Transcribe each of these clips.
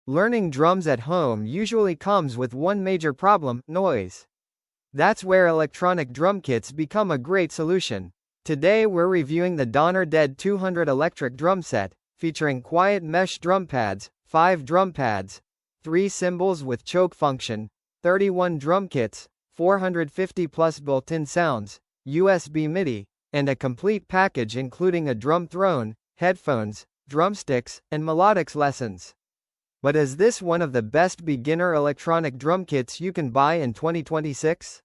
Learning drums at home usually comes with one major problem: noise. That's where electronic drum kits become a great solution. Today we're reviewing the Donner DED-200 electric drum set, featuring quiet mesh drum pads, 5 drum pads, 3 cymbals with choke function, 31 drum kits, 450 plus built-in sounds, USB MIDI, and a complete package including a drum throne, headphones, drumsticks, and Melodics lessons. But is this one of the best beginner electronic drum kits you can buy in 2026?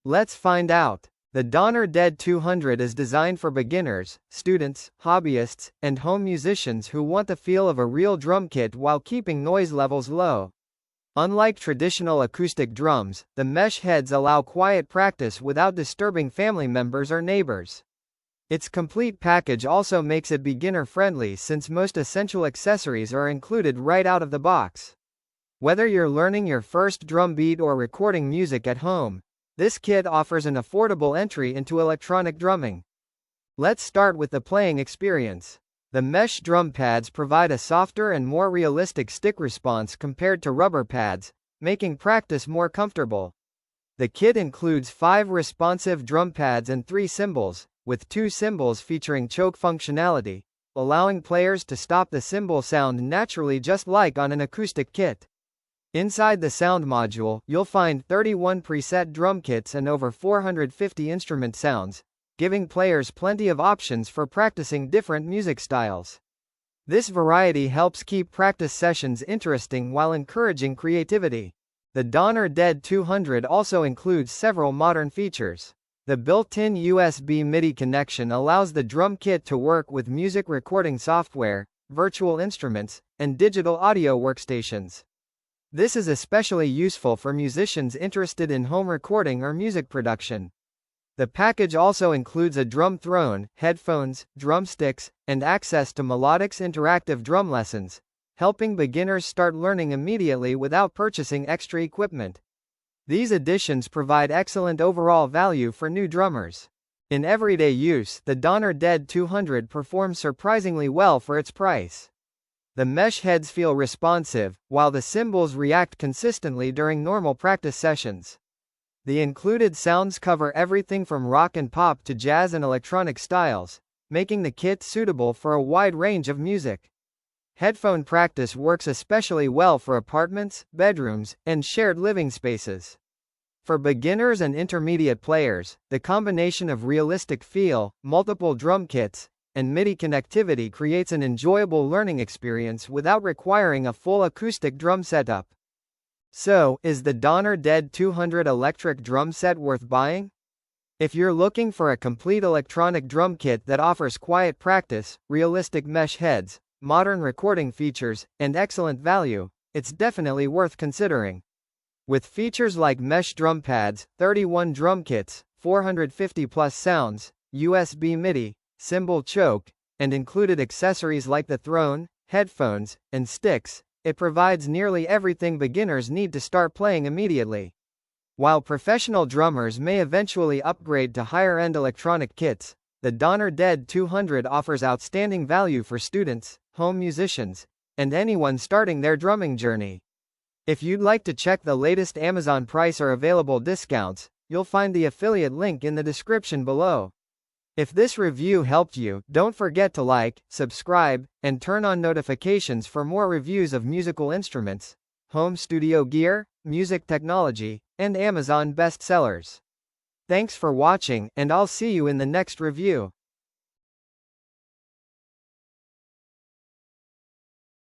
Let's find out. The Donner DED-200 is designed for beginners, students, hobbyists, and home musicians who want the feel of a real drum kit while keeping noise levels low. Unlike traditional acoustic drums, the mesh heads allow quiet practice without disturbing family members or neighbors. Its complete package also makes it beginner-friendly since most essential accessories are included right out of the box. Whether you're learning your first drum beat or recording music at home, this kit offers an affordable entry into electronic drumming. Let's start with the playing experience. The mesh drum pads provide a softer and more realistic stick response compared to rubber pads, making practice more comfortable. The kit includes 5 responsive drum pads and 3 cymbals, with 2 cymbals featuring choke functionality, allowing players to stop the cymbal sound naturally just like on an acoustic kit. Inside the sound module, you'll find 31 preset drum kits and over 450 instrument sounds, giving players plenty of options for practicing different music styles. This variety helps keep practice sessions interesting while encouraging creativity. The Donner DED-200 also includes several modern features. The built-in USB MIDI connection allows the drum kit to work with music recording software, virtual instruments, and digital audio workstations. This is especially useful for musicians interested in home recording or music production. The package also includes a drum throne, headphones, drumsticks, and access to Melodics interactive drum lessons, helping beginners start learning immediately without purchasing extra equipment. These additions provide excellent overall value for new drummers. In everyday use, the Donner DED-200 performs surprisingly well for its price. The mesh heads feel responsive, while the cymbals react consistently during normal practice sessions. The included sounds cover everything from rock and pop to jazz and electronic styles, making the kit suitable for a wide range of music. Headphone practice works especially well for apartments, bedrooms, and shared living spaces. For beginners and intermediate players, the combination of realistic feel, multiple drum kits, and MIDI connectivity creates an enjoyable learning experience without requiring a full acoustic drum setup. So, is the Donner DED-200 electric drum set worth buying? If you're looking for a complete electronic drum kit that offers quiet practice, realistic mesh heads, modern recording features, and excellent value, it's definitely worth considering. With features like mesh drum pads, 31 drum kits, 450 plus sounds, USB MIDI, cymbal choke, and included accessories like the throne, headphones, and sticks, it provides nearly everything beginners need to start playing immediately. While professional drummers may eventually upgrade to higher-end electronic kits, the Donner DED-200 offers outstanding value for students, home musicians, and anyone starting their drumming journey. If you'd like to check the latest Amazon price or available discounts, you'll find the affiliate link in the description below. If this review helped you, don't forget to like, subscribe, and turn on notifications for more reviews of musical instruments, home studio gear, music technology, and Amazon bestsellers. Thanks for watching, and I'll see you in the next review.